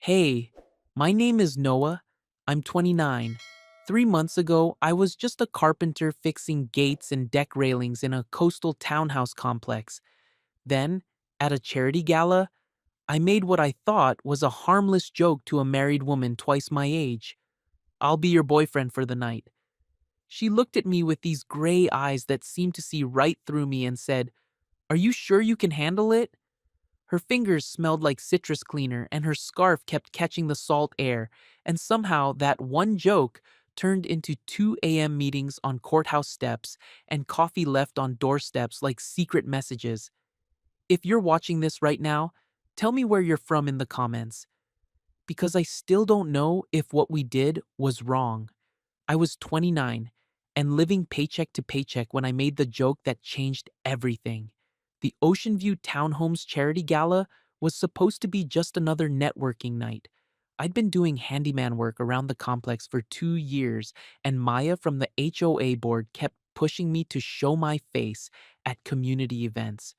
Hey, my name is Noah. I'm 29. 3 months ago, I was just a carpenter fixing gates and deck railings in a coastal townhouse complex. Then, at a charity gala, I made what I thought was a harmless joke to a married woman twice my age. I'll be your boyfriend for the night. She looked at me with these gray eyes that seemed to see right through me and said, "Are you sure you can handle it?" Her fingers smelled like citrus cleaner, and her scarf kept catching the salt air, and somehow that one joke turned into 2 a.m. meetings on courthouse steps and coffee left on doorsteps like secret messages. If you're watching this right now, tell me where you're from in the comments, because I still don't know if what we did was wrong. I was 29 and living paycheck to paycheck when I made the joke that changed everything. The Ocean View Townhomes Charity Gala was supposed to be just another networking night. I'd been doing handyman work around the complex for 2 years, and Maya from the HOA board kept pushing me to show my face at community events.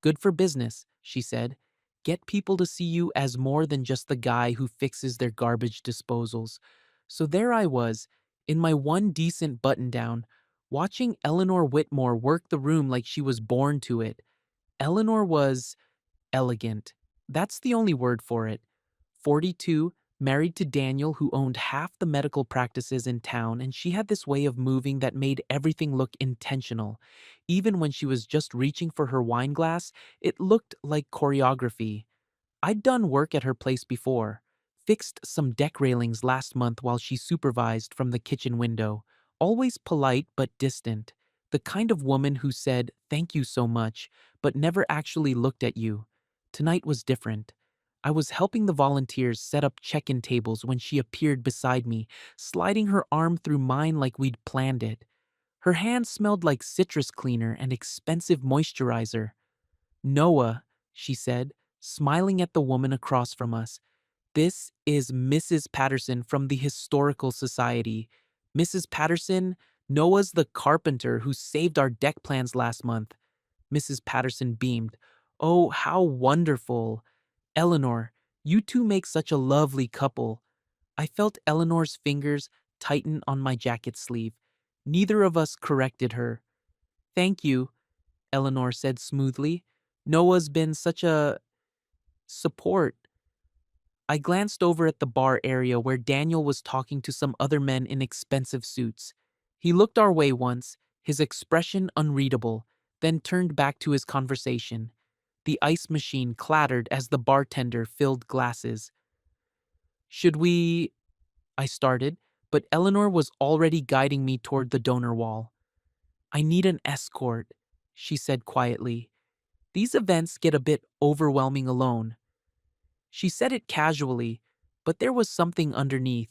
Good for business, she said. Get people to see you as more than just the guy who fixes their garbage disposals. So there I was, in my one decent button down, watching Eleanor Whitmore work the room like she was born to it. Eleanor was elegant. That's the only word for it. 42, married to Daniel, who owned half the medical practices in town, and she had this way of moving that made everything look intentional. Even when she was just reaching for her wine glass, it looked like choreography. I'd done work at her place before, fixed some deck railings last month while she supervised from the kitchen window, always polite but distant, the kind of woman who said, "Thank you so much," but never actually looked at you. Tonight was different. I was helping the volunteers set up check-in tables when she appeared beside me, sliding her arm through mine like we'd planned it. Her hand smelled like citrus cleaner and expensive moisturizer. "Noah," she said, smiling at the woman across from us. "This is Mrs. Patterson from the Historical Society. Mrs. Patterson, Noah's the carpenter who saved our deck plans last month." Mrs. Patterson beamed. "Oh, how wonderful. Eleanor, you two make such a lovely couple." I felt Eleanor's fingers tighten on my jacket sleeve. Neither of us corrected her. "Thank you," Eleanor said smoothly. "Noah's been such a support." I glanced over at the bar area where Daniel was talking to some other men in expensive suits. He looked our way once, his expression unreadable, then turned back to his conversation. The ice machine clattered as the bartender filled glasses. "Should we?" I started, but Eleanor was already guiding me toward the donor wall. "I need an escort," she said quietly. "These events get a bit overwhelming alone." She said it casually, but there was something underneath.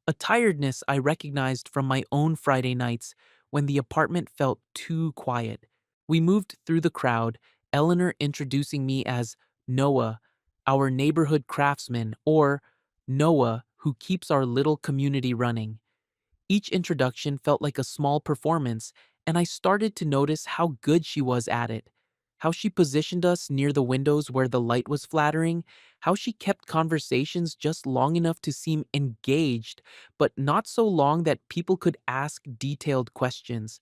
A tiredness I recognized from my own Friday nights when the apartment felt too quiet. We moved through the crowd, Eleanor introducing me as Noah, our neighborhood craftsman, or Noah, who keeps our little community running. Each introduction felt like a small performance, and I started to notice how good she was at it. How she positioned us near the windows where the light was flattering, how she kept conversations just long enough to seem engaged, but not so long that people could ask detailed questions.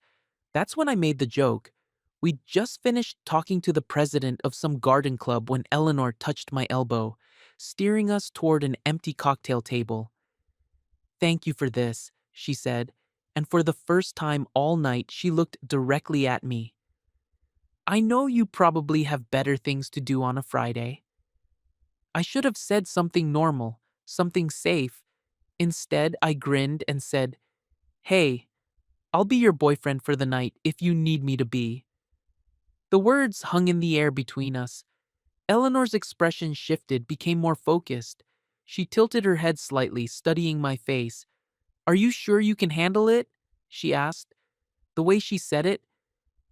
That's when I made the joke. We'd just finished talking to the president of some garden club when Eleanor touched my elbow, steering us toward an empty cocktail table. "Thank you for this," she said, and for the first time all night she looked directly at me. "I know you probably have better things to do on a Friday." I should have said something normal, something safe. Instead, I grinned and said, "Hey, I'll be your boyfriend for the night if you need me to be." The words hung in the air between us. Eleanor's expression shifted, became more focused. She tilted her head slightly, studying my face. "Are you sure you can handle it?" she asked. The way she said it,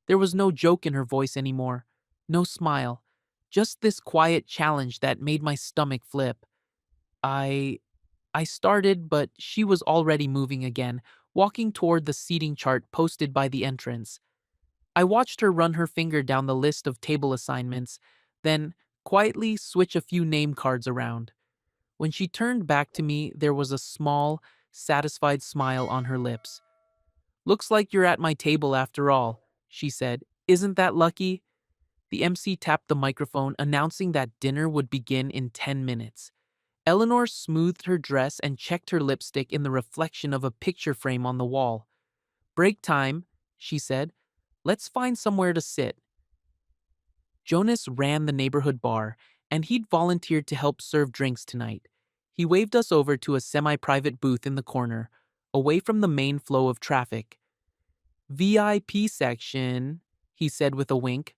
there was no joke in her voice anymore, no smile, just this quiet challenge that made my stomach flip. I I started, but she was already moving again, walking toward the seating chart posted by the entrance. I watched her run her finger down the list of table assignments, then quietly switch a few name cards around. When she turned back to me, there was a small, satisfied smile on her lips. "Looks like you're at my table after all," she said. "Isn't that lucky?" The MC tapped the microphone, announcing that dinner would begin in 10 minutes. Eleanor smoothed her dress and checked her lipstick in the reflection of a picture frame on the wall. "Break time," she said. "Let's find somewhere to sit." Jonas ran the neighborhood bar, and he'd volunteered to help serve drinks tonight. He waved us over to a semi-private booth in the corner, away from the main flow of traffic. "VIP section," he said with a wink,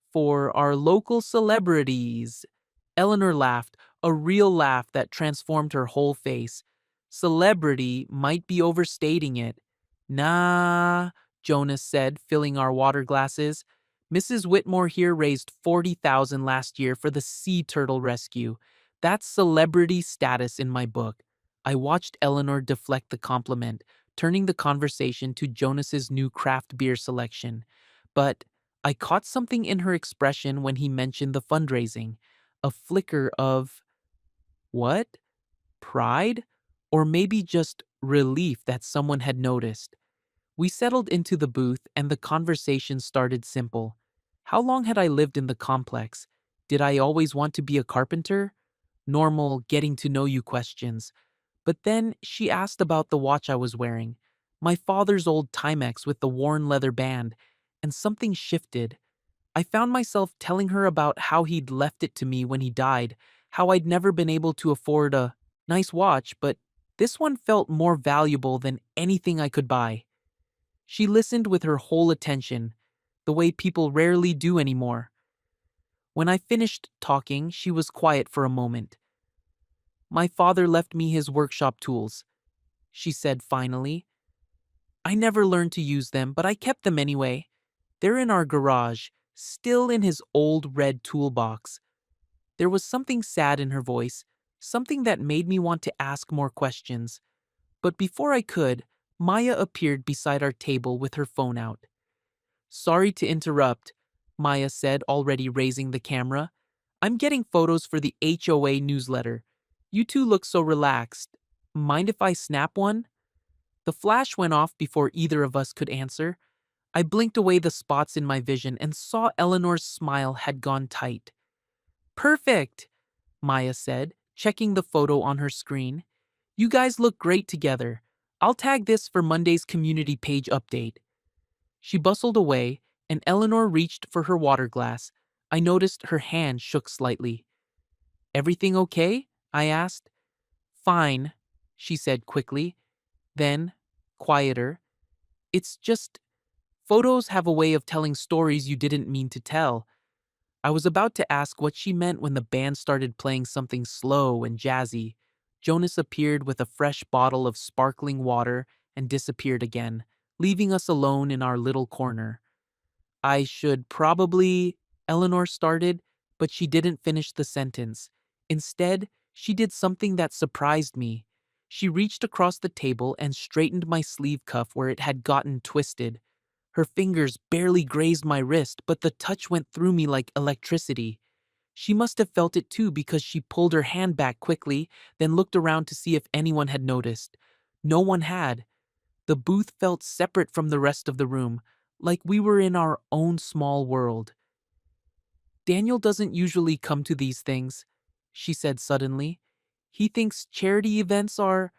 "for our local celebrities." Eleanor laughed, a real laugh that transformed her whole face. "Celebrity might be overstating it." "Nah," Jonas said, filling our water glasses. "Mrs. Whitmore here raised 40,000 last year for the sea turtle rescue. That's celebrity status in my book." I watched Eleanor deflect the compliment, turning the conversation to Jonas's new craft beer selection. But I caught something in her expression when he mentioned the fundraising. A flicker of, what? Pride? Or maybe just relief that someone had noticed. We settled into the booth and the conversation started simple. How long had I lived in the complex? Did I always want to be a carpenter? Normal getting to know you questions. But then she asked about the watch I was wearing, my father's old Timex with the worn leather band, and something shifted. I found myself telling her about how he'd left it to me when he died, how I'd never been able to afford a nice watch, but this one felt more valuable than anything I could buy. She listened with her whole attention, the way people rarely do anymore. When I finished talking, she was quiet for a moment. "My father left me his workshop tools," she said finally. "I never learned to use them, but I kept them anyway. They're in our garage, still in his old red toolbox." There was something sad in her voice, something that made me want to ask more questions. But before I could, Maya appeared beside our table with her phone out. "Sorry to interrupt," Maya said, already raising the camera. "I'm getting photos for the HOA newsletter. You two look so relaxed. Mind if I snap one?" The flash went off before either of us could answer. I blinked away the spots in my vision and saw Eleanor's smile had gone tight. "Perfect," Maya said, checking the photo on her screen. "You guys look great together. I'll tag this for Monday's community page update." She bustled away, and Eleanor reached for her water glass. I noticed her hand shook slightly. "Everything okay?" I asked. "Fine," she said quickly. Then, quieter, "It's just, photos have a way of telling stories you didn't mean to tell." I was about to ask what she meant when the band started playing something slow and jazzy. Jonas appeared with a fresh bottle of sparkling water and disappeared again, leaving us alone in our little corner. "I should probably," Eleanor started, but she didn't finish the sentence. Instead, she did something that surprised me. She reached across the table and straightened my sleeve cuff where it had gotten twisted. Her fingers barely grazed my wrist, but the touch went through me like electricity. She must have felt it too because she pulled her hand back quickly, then looked around to see if anyone had noticed. No one had. The booth felt separate from the rest of the room, like we were in our own small world. "Daniel doesn't usually come to these things," she said suddenly. "He thinks charity events are—"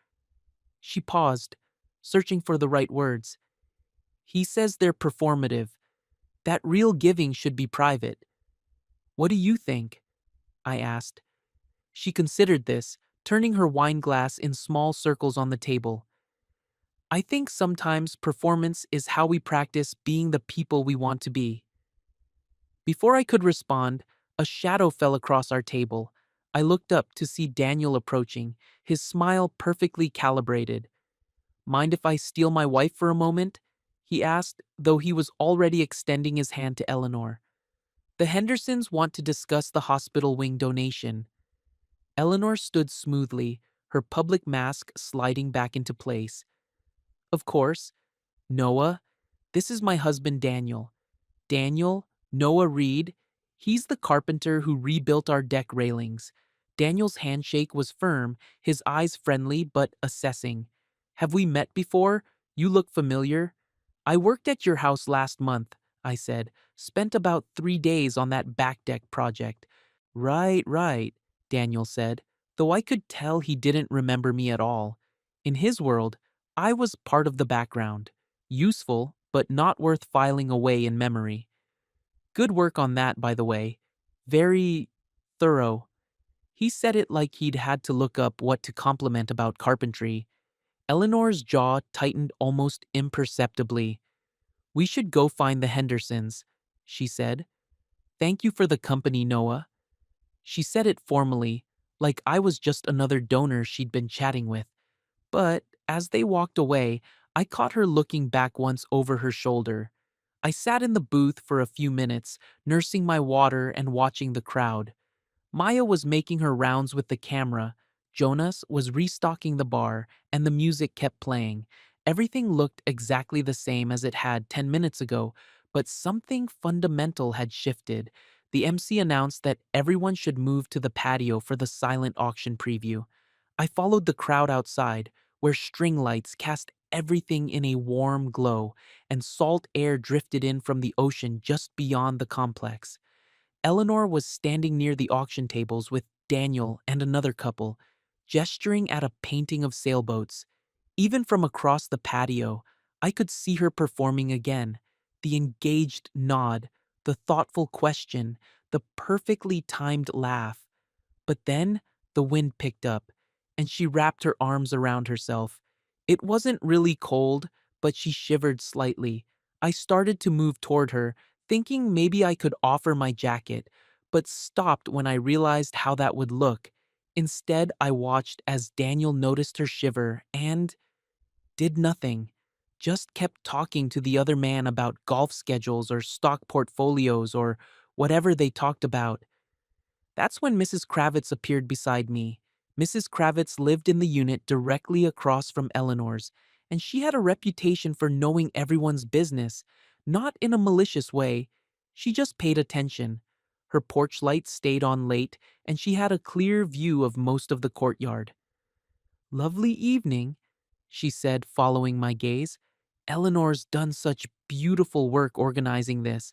She paused, searching for the right words. "He says they're performative, that real giving should be private." "What do you think?" I asked. She considered this, turning her wine glass in small circles on the table. "I think sometimes performance is how we practice being the people we want to be." Before I could respond, a shadow fell across our table. I looked up to see Daniel approaching, his smile perfectly calibrated. "Mind if I steal my wife for a moment?" he asked, though he was already extending his hand to Eleanor. "The Hendersons want to discuss the hospital wing donation." Eleanor stood smoothly, her public mask sliding back into place. "Of course, Noah, this is my husband Daniel. Daniel, Noah Reed, he's the carpenter who rebuilt our deck railings. Daniel's handshake was firm, his eyes friendly but assessing. Have we met before? You look familiar. I worked at your house last month, I said. Spent about 3 days on that back deck project. Right, Daniel said, though I could tell he didn't remember me at all. In his world, I was part of the background. Useful, but not worth filing away in memory. Good work on that, by the way. Very thorough. He said it like he'd had to look up what to compliment about carpentry. Eleanor's jaw tightened almost imperceptibly. We should go find the Hendersons, she said. Thank you for the company, Noah. She said it formally, like I was just another donor she'd been chatting with. But as they walked away, I caught her looking back once over her shoulder. I sat in the booth for a few minutes, nursing my water and watching the crowd. Maya was making her rounds with the camera. Jonas was restocking the bar, and the music kept playing. Everything looked exactly the same as it had 10 minutes ago, but something fundamental had shifted. The MC announced that everyone should move to the patio for the silent auction preview. I followed the crowd outside, where string lights cast everything in a warm glow, and salt air drifted in from the ocean just beyond the complex. Eleanor was standing near the auction tables with Daniel and another couple, gesturing at a painting of sailboats. Even from across the patio, I could see her performing again. The engaged nod, the thoughtful question, the perfectly timed laugh. But then the wind picked up, and she wrapped her arms around herself. It wasn't really cold, but she shivered slightly. I started to move toward her, thinking maybe I could offer my jacket, but stopped when I realized how that would look. Instead, I watched as Daniel noticed her shiver and did nothing. Just kept talking to the other man about golf schedules or stock portfolios or whatever they talked about. That's when Mrs. Kravitz appeared beside me. Mrs. Kravitz lived in the unit directly across from Eleanor's, and she had a reputation for knowing everyone's business, not in a malicious way. She just paid attention. Her porch light stayed on late, and she had a clear view of most of the courtyard. Lovely evening, she said, following my gaze. Eleanor's done such beautiful work organizing this.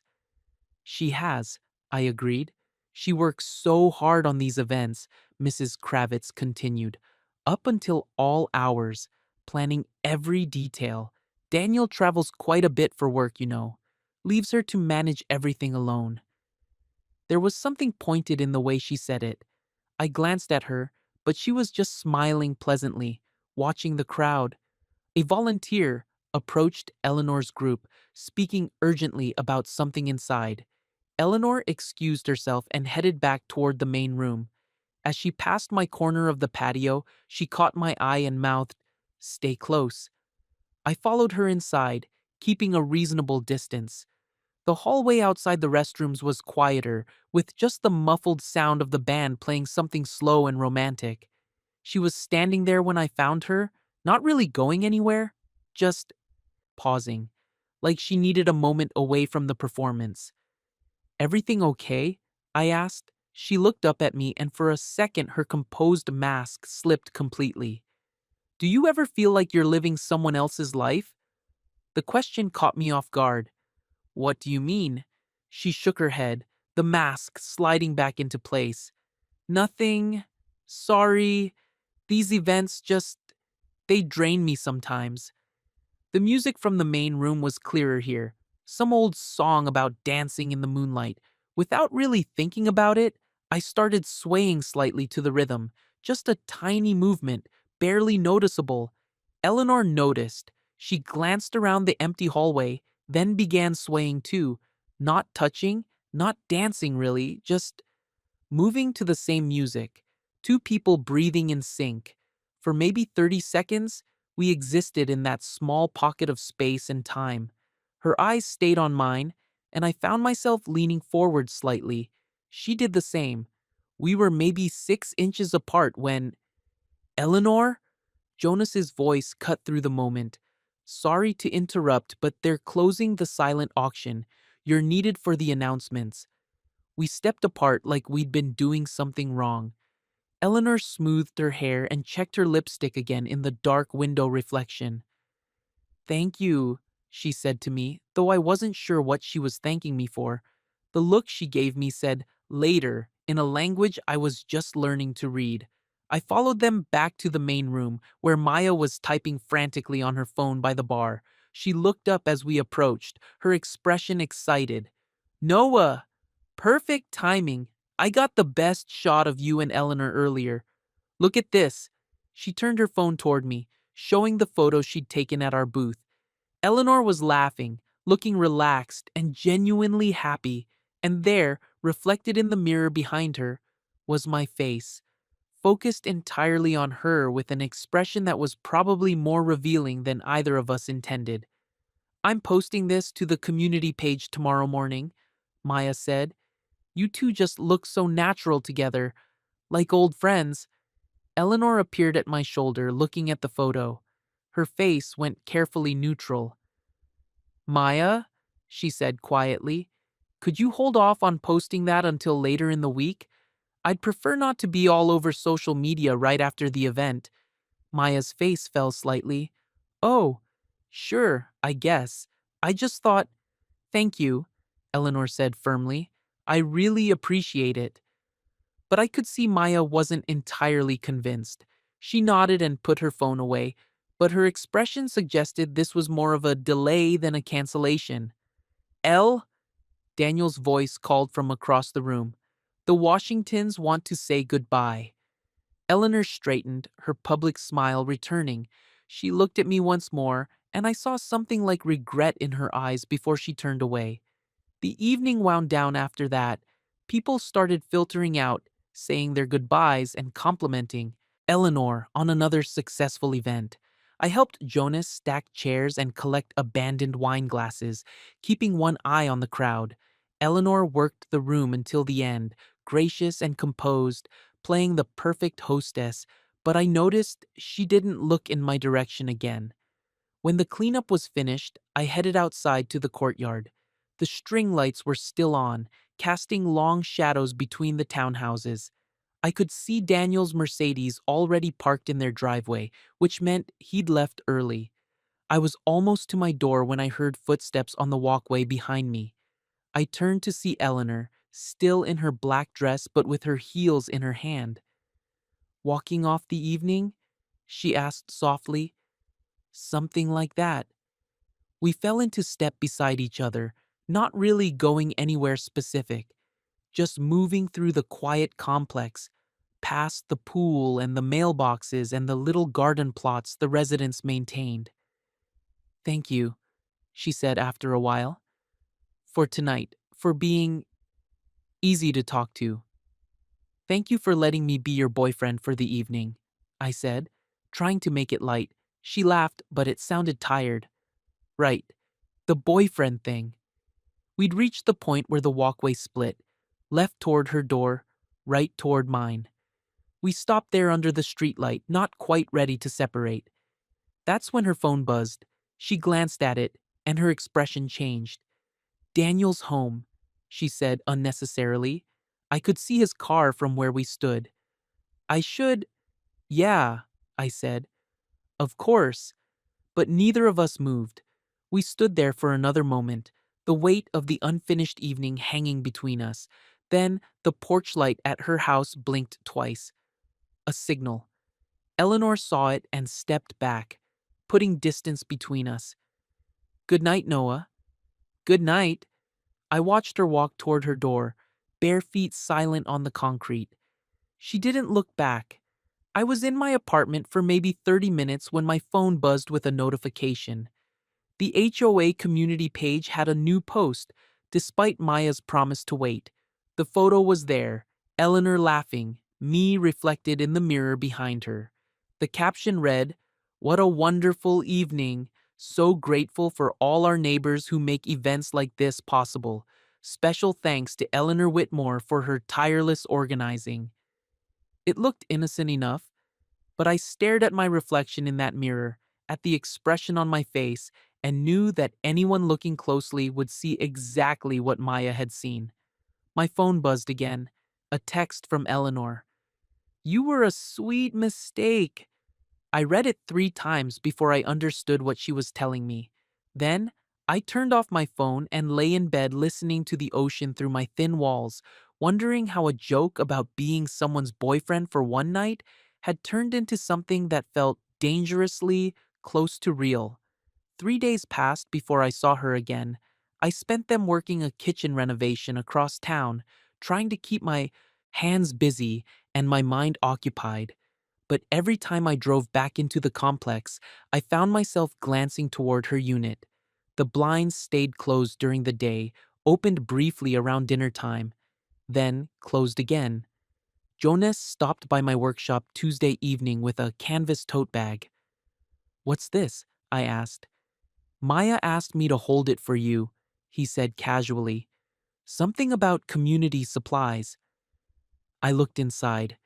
She has, I agreed. She works so hard on these events, Mrs. Kravitz continued, up until all hours, planning every detail. Daniel travels quite a bit for work, you know. Leaves her to manage everything alone. There was something pointed in the way she said it. I glanced at her, but she was just smiling pleasantly, watching the crowd. A volunteer approached Eleanor's group, speaking urgently about something inside. Eleanor excused herself and headed back toward the main room. As she passed my corner of the patio, she caught my eye and mouthed, "Stay close." I followed her inside, keeping a reasonable distance. The hallway outside the restrooms was quieter, with just the muffled sound of the band playing something slow and romantic. She was standing there when I found her, not really going anywhere, just pausing, like she needed a moment away from the performance. Everything okay? I asked. She looked up at me, and for a second her composed mask slipped completely. Do you ever feel like you're living someone else's life? The question caught me off guard. What do you mean? She shook her head, the mask sliding back into place. Nothing. Sorry. These events they drain me sometimes. The music from the main room was clearer here. Some old song about dancing in the moonlight. Without really thinking about it, I started swaying slightly to the rhythm. Just a tiny movement, barely noticeable. Eleanor noticed. She glanced around the empty hallway, then began swaying too. Not touching, not dancing really, just moving to the same music. Two people breathing in sync. For maybe 30 seconds, we existed in that small pocket of space and time. Her eyes stayed on mine, and I found myself leaning forward slightly. She did the same. We were maybe 6 inches apart when... Eleanor? Jonas's voice cut through the moment. Sorry to interrupt, but they're closing the silent auction. You're needed for the announcements. We stepped apart like we'd been doing something wrong. Eleanor smoothed her hair and checked her lipstick again in the dark window reflection. "Thank you," she said to me, though I wasn't sure what she was thanking me for. The look she gave me said, "Later," in a language I was just learning to read. I followed them back to the main room, where Maya was typing frantically on her phone by the bar. She looked up as we approached, her expression excited. "Noah! Perfect timing. I got the best shot of you and Eleanor earlier. Look at this." She turned her phone toward me, showing the photo she'd taken at our booth. Eleanor was laughing, looking relaxed and genuinely happy, and there, reflected in the mirror behind her, was my face, focused entirely on her with an expression that was probably more revealing than either of us intended. "I'm posting this to the community page tomorrow morning," Maya said. "You two just look so natural together, like old friends." Eleanor appeared at my shoulder, looking at the photo. Her face went carefully neutral. "Maya," she said quietly, "could you hold off on posting that until later in the week? I'd prefer not to be all over social media right after the event." Maya's face fell slightly. "Oh, sure, I guess. I just thought—" "Thank you," Eleanor said firmly. "I really appreciate it." But I could see Maya wasn't entirely convinced. She nodded and put her phone away, but her expression suggested this was more of a delay than a cancellation. "Elle?" Daniel's voice called from across the room. "The Washingtons want to say goodbye." Eleanor straightened, her public smile returning. She looked at me once more, and I saw something like regret in her eyes before she turned away. The evening wound down after that. People started filtering out, saying their goodbyes and complimenting Eleanor on another successful event. I helped Jonas stack chairs and collect abandoned wine glasses, keeping one eye on the crowd. Eleanor worked the room until the end, gracious and composed, playing the perfect hostess, but I noticed she didn't look in my direction again. When the cleanup was finished, I headed outside to the courtyard. The string lights were still on, casting long shadows between the townhouses. I could see Daniel's Mercedes already parked in their driveway, which meant he'd left early. I was almost to my door when I heard footsteps on the walkway behind me. I turned to see Eleanor, still in her black dress but with her heels in her hand. "Walking off the evening?" she asked softly. "Something like that." We fell into step beside each other, not really going anywhere specific, just moving through the quiet complex, past the pool and the mailboxes and the little garden plots the residents maintained. "Thank you," she said after a while, "for tonight, for being easy to talk to." "Thank you for letting me be your boyfriend for the evening," I said, trying to make it light. She laughed, but it sounded tired. "Right, the boyfriend thing." We'd reached the point where the walkway split, left toward her door, right toward mine. We stopped there under the streetlight, not quite ready to separate. That's when her phone buzzed. She glanced at it, and her expression changed. "Daniel's home," she said unnecessarily. I could see his car from where we stood. "I should—" "Yeah," I said. "Of course." But neither of us moved. We stood there for another moment, the weight of the unfinished evening hanging between us. Then the porch light at her house blinked twice. A signal. Eleanor saw it and stepped back, putting distance between us. "Good night, Noah." "Good night." I watched her walk toward her door, bare feet silent on the concrete. She didn't look back. I was in my apartment for maybe 30 minutes when my phone buzzed with a notification. The HOA community page had a new post, despite Maya's promise to wait. The photo was there, Eleanor laughing, me reflected in the mirror behind her. The caption read, "What a wonderful evening. So grateful for all our neighbors who make events like this possible. Special thanks to Eleanor Whitmore for her tireless organizing." It looked innocent enough, but I stared at my reflection in that mirror, at the expression on my face, and knew that anyone looking closely would see exactly what Maya had seen. My phone buzzed again, a text from Eleanor. You were a sweet mistake. I read it 3 times before I understood what she was telling me. Then, I turned off my phone and lay in bed listening to the ocean through my thin walls, wondering how a joke about being someone's boyfriend for one night had turned into something that felt dangerously close to real. 3 days passed before I saw her again. I spent them working a kitchen renovation across town, trying to keep my hands busy and my mind occupied. But every time I drove back into the complex, I found myself glancing toward her unit. The blinds stayed closed during the day, opened briefly around dinner time, then closed again. Jonas stopped by my workshop Tuesday evening with a canvas tote bag. "What's this?" I asked. "Maya asked me to hold it for you," he said casually. "Something about community supplies." I looked inside.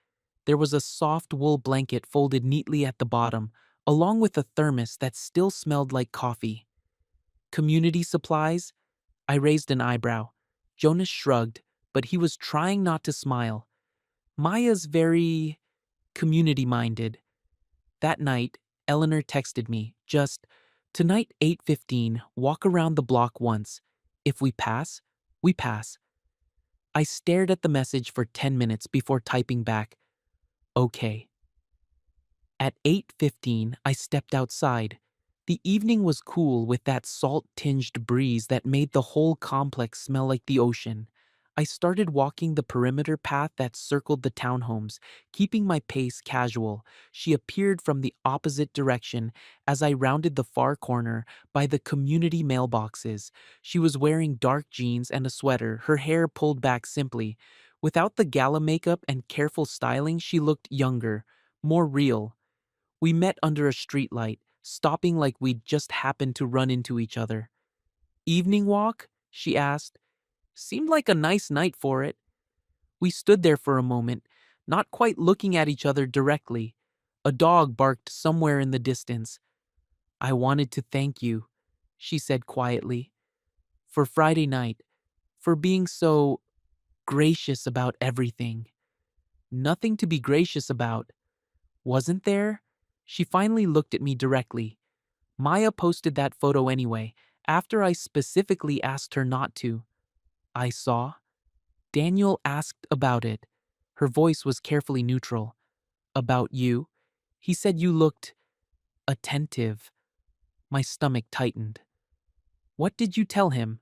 There was a soft wool blanket folded neatly at the bottom, along with a thermos that still smelled like coffee. "Community supplies?" I raised an eyebrow. Jonas shrugged, but he was trying not to smile. "Maya's very community-minded." That night, Eleanor texted me, just, "Tonight 8:15, walk around the block once. If we pass, we pass." I stared at the message for 10 minutes before typing back, "Okay." At 8:15, I stepped outside. The evening was cool with that salt-tinged breeze that made the whole complex smell like the ocean. I started walking the perimeter path that circled the townhomes, keeping my pace casual. She appeared from the opposite direction as I rounded the far corner by the community mailboxes. She was wearing dark jeans and a sweater, her hair pulled back simply. Without the gala makeup and careful styling, she looked younger, more real. We met under a streetlight, stopping like we'd just happened to run into each other. "Evening walk?" she asked. Seemed like a nice night for it. We stood there for a moment, not quite looking at each other directly. A dog barked somewhere in the distance. "I wanted to thank you," she said quietly, "for Friday night, for being so gracious about everything." Nothing to be gracious about. Wasn't there? She finally looked at me directly. "Maya posted that photo anyway, after I specifically asked her not to." "I saw." "Daniel asked about it." Her voice was carefully neutral. "About you? He said you looked attentive." My stomach tightened. "What did you tell him?"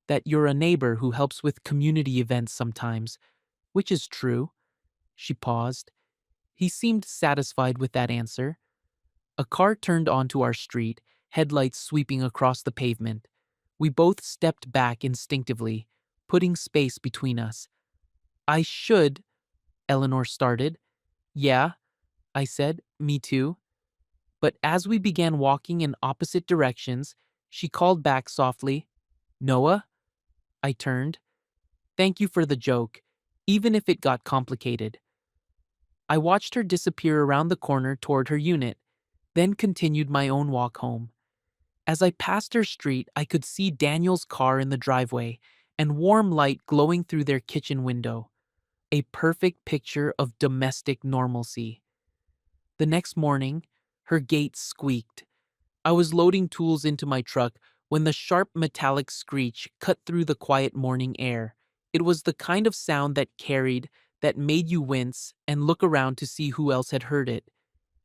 "That you're a neighbor who helps with community events sometimes, which is true." She paused. He seemed satisfied with that answer. A car turned onto our street, headlights sweeping across the pavement. We both stepped back instinctively, putting space between us. "I should," Eleanor started. "Yeah," I said, "me too." But as we began walking in opposite directions, she called back softly, "Noah?" I turned. "Thank you for the joke, even if it got complicated." I watched her disappear around the corner toward her unit, then continued my own walk home. As I passed her street, I could see Daniel's car in the driveway and warm light glowing through their kitchen window. A perfect picture of domestic normalcy. The next morning, her gate squeaked. I was loading tools into my truck when the sharp metallic screech cut through the quiet morning air. It was the kind of sound that carried, that made you wince and look around to see who else had heard it.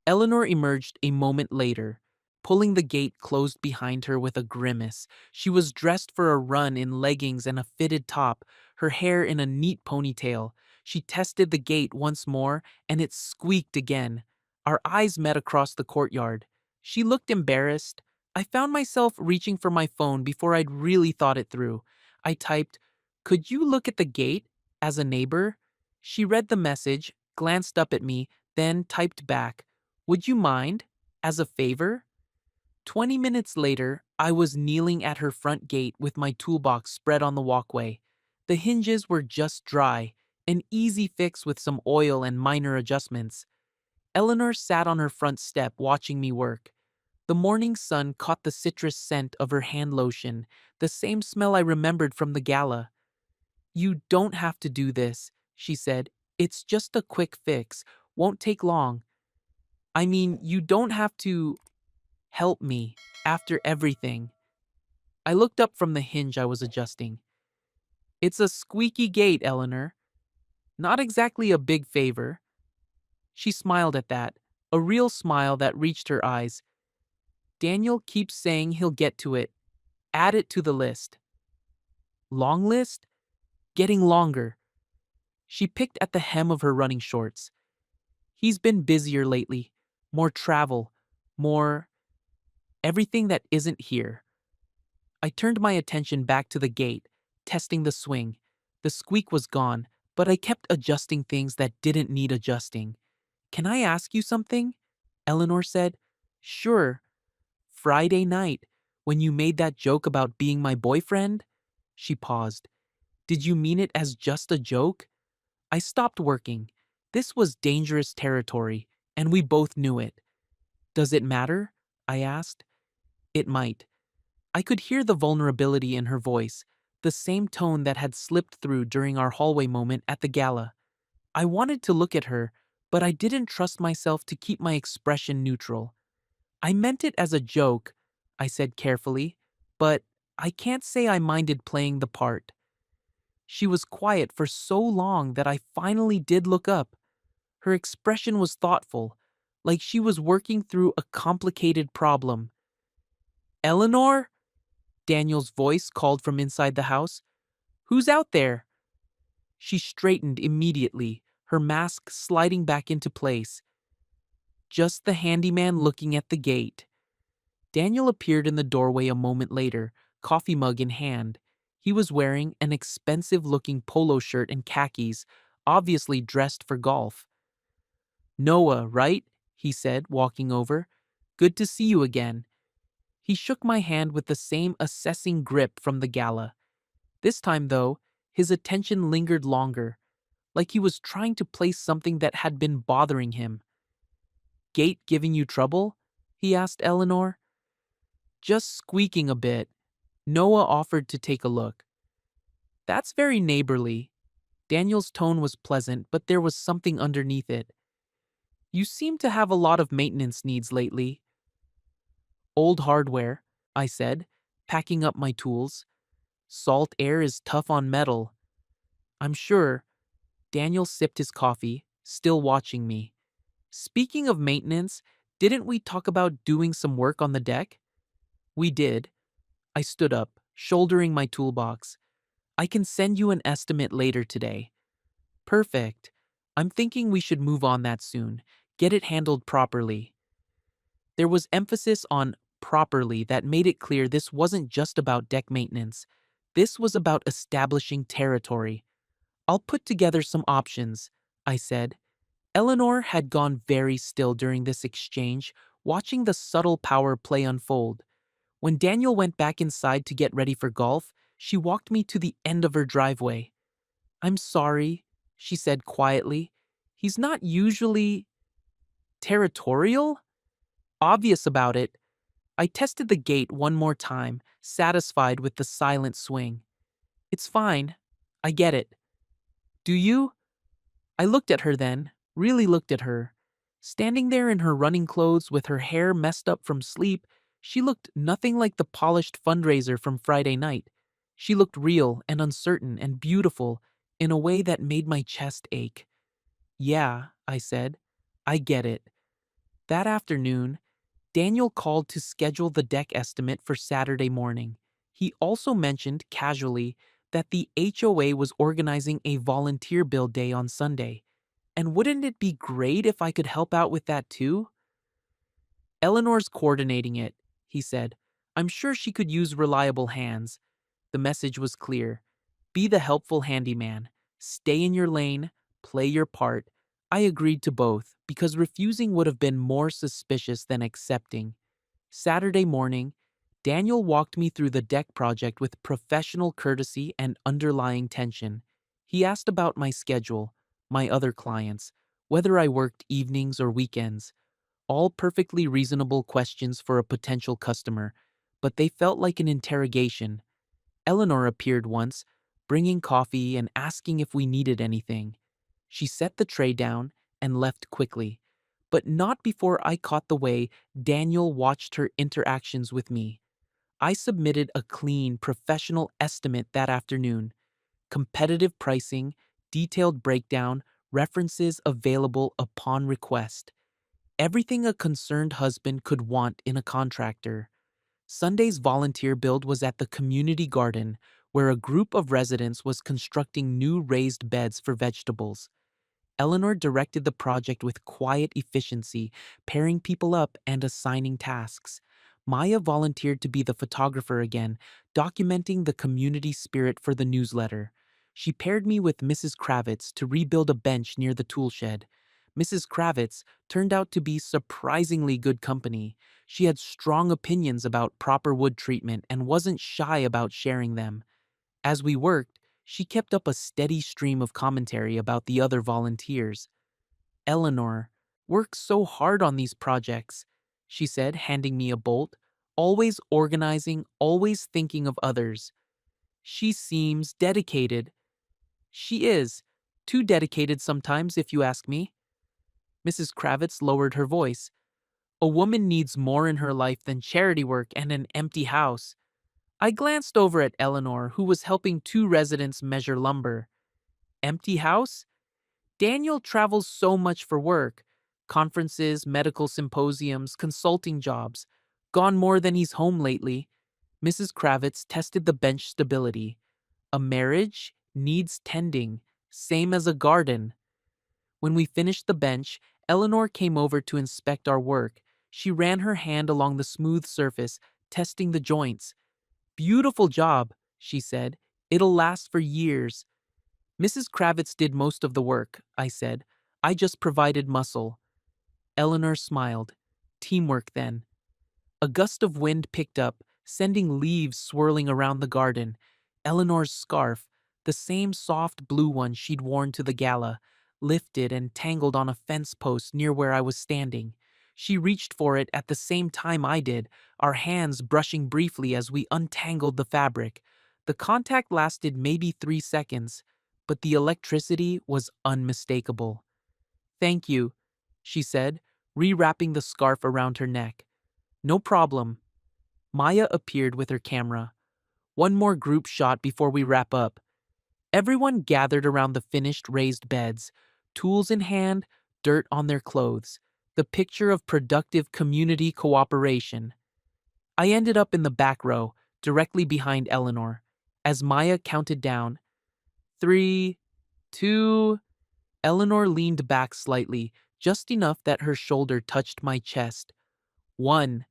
Eleanor emerged a moment later, pulling the gate closed behind her with a grimace. She was dressed for a run in leggings and a fitted top, her hair in a neat ponytail. She tested the gate once more, and it squeaked again. Our eyes met across the courtyard. She looked embarrassed. I found myself reaching for my phone before I'd really thought it through. I typed, "Could you look at the gate as a neighbor?" She read the message, glanced up at me, then typed back, "Would you mind? As a favor?" 20 minutes later, I was kneeling at her front gate with my toolbox spread on the walkway. The hinges were just dry, an easy fix with some oil and minor adjustments. Eleanor sat on her front step watching me work. The morning sun caught the citrus scent of her hand lotion, the same smell I remembered from the gala. "You don't have to do this," she said. It's just a quick fix. Won't take long. I mean, you don't have to help me after everything. I looked up from the hinge I was adjusting. It's a squeaky gate, Eleanor. Not exactly a big favor. She smiled at that, a real smile that reached her eyes. Daniel keeps saying he'll get to it. Add it to the list. Long list? Getting longer. She picked at the hem of her running shorts. He's been busier lately. More travel. More everything that isn't here. I turned my attention back to the gate, testing the swing. The squeak was gone, but I kept adjusting things that didn't need adjusting. Can I ask you something? Eleanor said. Sure. Friday night, when you made that joke about being my boyfriend? She paused. Did you mean it as just a joke? I stopped working. This was dangerous territory, and we both knew it. Does it matter? I asked. It might. I could hear the vulnerability in her voice, the same tone that had slipped through during our hallway moment at the gala. I wanted to look at her, but I didn't trust myself to keep my expression neutral. I meant it as a joke, I said carefully, but I can't say I minded playing the part. She was quiet for so long that I finally did look up. Her expression was thoughtful, like she was working through a complicated problem. Eleanor? Daniel's voice called from inside the house. Who's out there? She straightened immediately, her mask sliding back into place. Just the handyman looking at the gate. Daniel appeared in the doorway a moment later, coffee mug in hand. He was wearing an expensive-looking polo shirt and khakis, obviously dressed for golf. Noah, right? He said, walking over. Good to see you again. He shook my hand with the same assessing grip from the gala. This time, though, his attention lingered longer, like he was trying to place something that had been bothering him. Gate giving you trouble? He asked Eleanor. Just squeaking a bit. Noah offered to take a look. That's very neighborly. Daniel's tone was pleasant, but there was something underneath it. You seem to have a lot of maintenance needs lately. Old hardware, I said, packing up my tools. Salt air is tough on metal. I'm sure. Daniel sipped his coffee, still watching me. Speaking of maintenance, didn't we talk about doing some work on the deck? We did. I stood up, shouldering my toolbox. I can send you an estimate later today. Perfect. I'm thinking we should move on that soon. Get it handled properly. There was emphasis on properly that made it clear this wasn't just about deck maintenance. This was about establishing territory. I'll put together some options, I said. Eleanor had gone very still during this exchange, watching the subtle power play unfold. When Daniel went back inside to get ready for golf, she walked me to the end of her driveway. I'm sorry, she said quietly. He's not usually territorial? Obvious about it. I tested the gate one more time, satisfied with the silent swing. It's fine. I get it. Do you? I looked at her then, really looked at her. Standing there in her running clothes with her hair messed up from sleep, she looked nothing like the polished fundraiser from Friday night. She looked real and uncertain and beautiful in a way that made my chest ache. Yeah, I said. I get it. That afternoon, Daniel called to schedule the deck estimate for Saturday morning. He also mentioned casually that the HOA was organizing a volunteer build day on Sunday. And wouldn't it be great if I could help out with that too? Eleanor's coordinating it, he said. I'm sure she could use reliable hands. The message was clear. Be the helpful handyman. Stay in your lane. Play your part. I agreed to both because refusing would have been more suspicious than accepting. Saturday morning, Daniel walked me through the deck project with professional courtesy and underlying tension. He asked about my schedule, my other clients, whether I worked evenings or weekends. All perfectly reasonable questions for a potential customer, but they felt like an interrogation. Eleanor appeared once, bringing coffee and asking if we needed anything. She set the tray down and left quickly, but not before I caught the way Daniel watched her interactions with me. I submitted a clean, professional estimate that afternoon. Competitive pricing, detailed breakdown, references available upon request. Everything a concerned husband could want in a contractor. Sunday's volunteer build was at the community garden, where a group of residents was constructing new raised beds for vegetables. Eleanor directed the project with quiet efficiency, pairing people up and assigning tasks. Maya volunteered to be the photographer again, documenting the community spirit for the newsletter. She paired me with Mrs. Kravitz to rebuild a bench near the tool shed. Mrs. Kravitz turned out to be surprisingly good company. She had strong opinions about proper wood treatment and wasn't shy about sharing them. As we worked, she kept up a steady stream of commentary about the other volunteers. Eleanor works so hard on these projects, she said, handing me a bolt, always organizing, always thinking of others. She seems dedicated. She is. Too dedicated sometimes, if you ask me. Mrs. Kravitz lowered her voice. A woman needs more in her life than charity work and an empty house. I glanced over at Eleanor, who was helping two residents measure lumber. Empty house? Daniel travels so much for work. Conferences, medical symposiums, consulting jobs. Gone more than he's home lately. Mrs. Kravitz tested the bench stability. A marriage needs tending, same as a garden. When we finished the bench, Eleanor came over to inspect our work. She ran her hand along the smooth surface, testing the joints. Beautiful job, she said. It'll last for years. Mrs. Kravitz did most of the work, I said. I just provided muscle. Eleanor smiled. Teamwork then. A gust of wind picked up, sending leaves swirling around the garden. Eleanor's scarf, the same soft blue one she'd worn to the gala, lifted and tangled on a fence post near where I was standing. She reached for it at the same time I did, our hands brushing briefly as we untangled the fabric. The contact lasted maybe 3 seconds, but the electricity was unmistakable. Thank you, she said, rewrapping the scarf around her neck. No problem. Maya appeared with her camera. One more group shot before we wrap up. Everyone gathered around the finished raised beds, tools in hand, dirt on their clothes, the picture of productive community cooperation. I ended up in the back row, directly behind Eleanor. As Maya counted down, 3, 2, Eleanor leaned back slightly, just enough that her shoulder touched my chest. 1.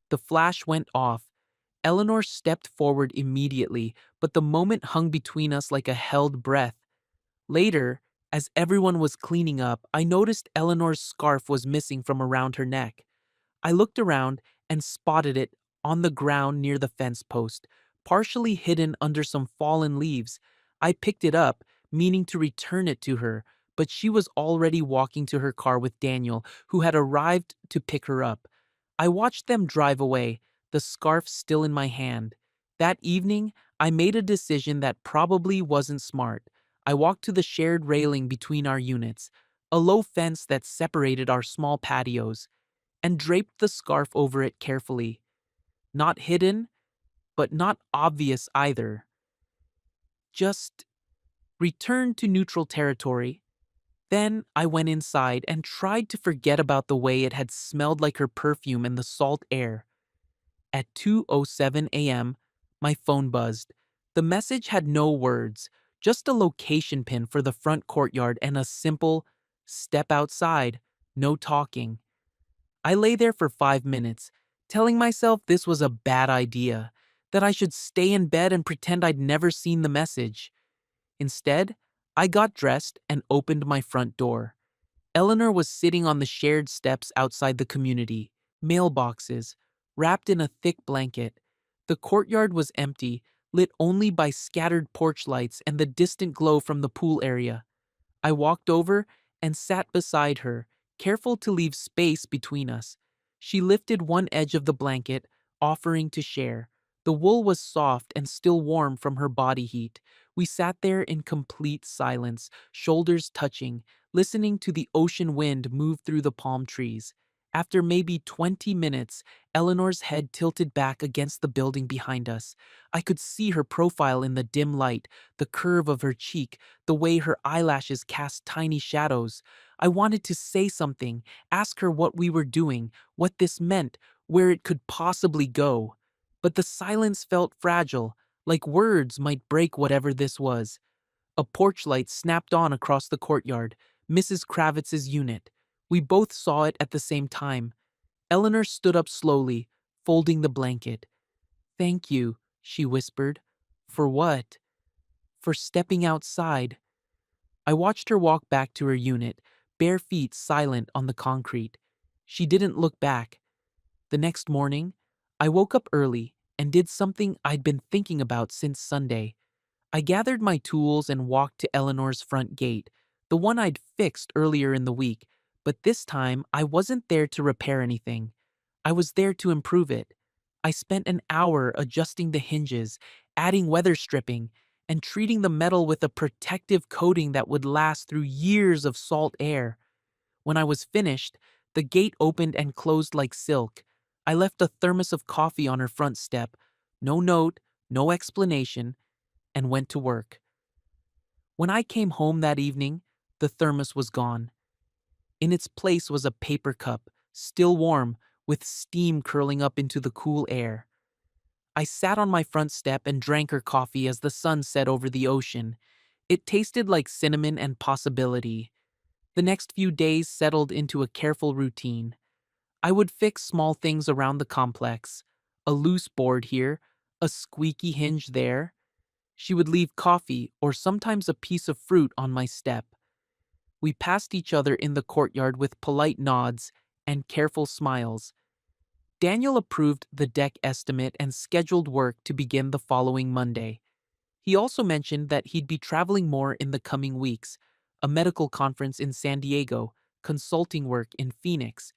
The flash went off. Eleanor stepped forward immediately, but the moment hung between us like a held breath. Later, as everyone was cleaning up, I noticed Eleanor's scarf was missing from around her neck. I looked around and spotted it on the ground near the fence post, partially hidden under some fallen leaves. I picked it up, meaning to return it to her, but she was already walking to her car with Daniel, who had arrived to pick her up. I watched them drive away, the scarf still in my hand. That evening, I made a decision that probably wasn't smart. I walked to the shared railing between our units, a low fence that separated our small patios, and draped the scarf over it carefully. Not hidden, but not obvious either. Just returned to neutral territory. Then I went inside and tried to forget about the way it had smelled like her perfume in the salt air. At 2:07 a.m., my phone buzzed. The message had no words, just a location pin for the front courtyard and a simple, "Step outside, no talking." I lay there for 5 minutes, telling myself this was a bad idea, that I should stay in bed and pretend I'd never seen the message. Instead, I got dressed and opened my front door. Eleanor was sitting on the shared steps outside the community, mailboxes, wrapped in a thick blanket. The courtyard was empty, lit only by scattered porch lights and the distant glow from the pool area. I walked over and sat beside her, careful to leave space between us. She lifted one edge of the blanket, offering to share. The wool was soft and still warm from her body heat. We sat there in complete silence, shoulders touching, listening to the ocean wind move through the palm trees. After maybe 20 minutes, Eleanor's head tilted back against the building behind us. I could see her profile in the dim light, the curve of her cheek, the way her eyelashes cast tiny shadows. I wanted to say something, ask her what we were doing, what this meant, where it could possibly go. But the silence felt fragile, like words might break whatever this was. A porch light snapped on across the courtyard, Mrs. Kravitz's unit. We both saw it at the same time. Eleanor stood up slowly, folding the blanket. "Thank you," she whispered. "For what?" "For stepping outside." I watched her walk back to her unit, bare feet silent on the concrete. She didn't look back. The next morning, I woke up early and did something I'd been thinking about since Sunday. I gathered my tools and walked to Eleanor's front gate, the one I'd fixed earlier in the week, but this time I wasn't there to repair anything. I was there to improve it. I spent an hour adjusting the hinges, adding weather stripping, and treating the metal with a protective coating that would last through years of salt air. When I was finished, the gate opened and closed like silk. I left a thermos of coffee on her front step, no note, no explanation, and went to work. When I came home that evening, the thermos was gone. In its place was a paper cup, still warm, with steam curling up into the cool air. I sat on my front step and drank her coffee as the sun set over the ocean. It tasted like cinnamon and possibility. The next few days settled into a careful routine. I would fix small things around the complex, a loose board here, a squeaky hinge there. She would leave coffee or sometimes a piece of fruit on my step. We passed each other in the courtyard with polite nods and careful smiles. Daniel approved the deck estimate and scheduled work to begin the following Monday. He also mentioned that he'd be traveling more in the coming weeks, a medical conference in San Diego, consulting work in Phoenix.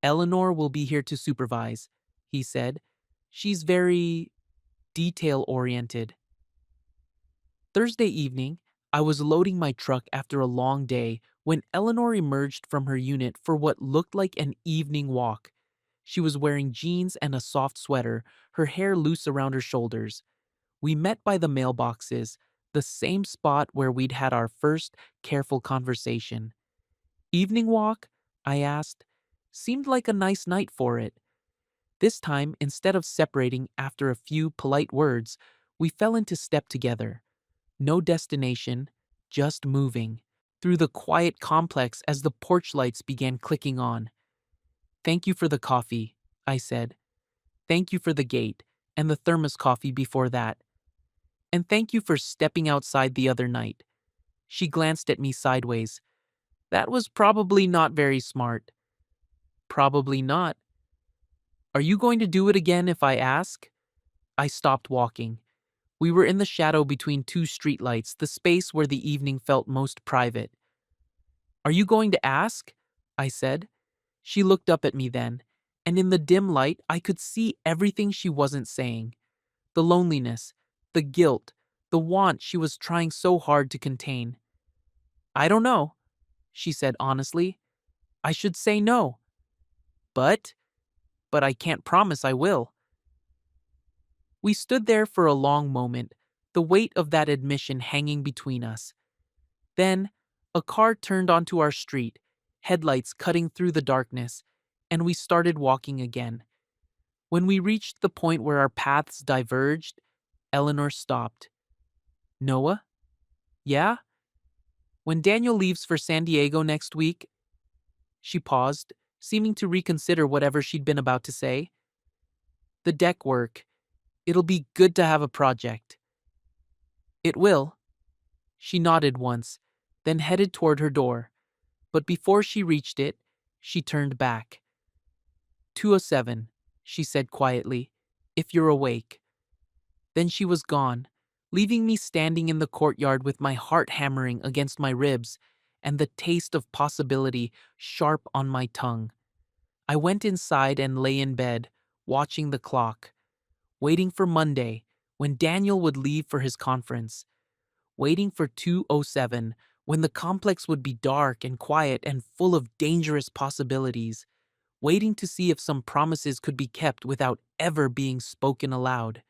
"Eleanor will be here to supervise," he said. "She's very detail-oriented." Thursday evening, I was loading my truck after a long day when Eleanor emerged from her unit for what looked like an evening walk. She was wearing jeans and a soft sweater, her hair loose around her shoulders. We met by the mailboxes, the same spot where we'd had our first careful conversation. "Evening walk?" I asked. Seemed like a nice night for it. This time, instead of separating after a few polite words, we fell into step together. No destination, just moving through the quiet complex as the porch lights began clicking on. "Thank you for the coffee," I said. "Thank you for the gate, and the thermos coffee before that. And thank you for stepping outside the other night." She glanced at me sideways. "That was probably not very smart." "Probably not." "Are you going to do it again if I ask?" I stopped walking. We were in the shadow between two streetlights, the space where the evening felt most private. "Are you going to ask?" I said. She looked up at me then, and in the dim light I could see everything she wasn't saying. The loneliness, the guilt, the want she was trying so hard to contain. "I don't know," she said honestly. "I should say no. But, but I can't promise I will." We stood there for a long moment, the weight of that admission hanging between us. Then, a car turned onto our street, headlights cutting through the darkness, and we started walking again. When we reached the point where our paths diverged, Eleanor stopped. "Noah?" "Yeah?" "When Daniel leaves for San Diego next week?" She paused, seeming to reconsider whatever she'd been about to say. "The deck work. It'll be good to have a project." "It will." She nodded once, then headed toward her door. But before she reached it, she turned back. "207, she said quietly, "if you're awake." Then she was gone, leaving me standing in the courtyard with my heart hammering against my ribs and the taste of possibility sharp on my tongue. I went inside and lay in bed, watching the clock, waiting for Monday, when Daniel would leave for his conference. waiting for 2:07, when the complex would be dark and quiet and full of dangerous possibilities, waiting to see if some promises could be kept without ever being spoken aloud.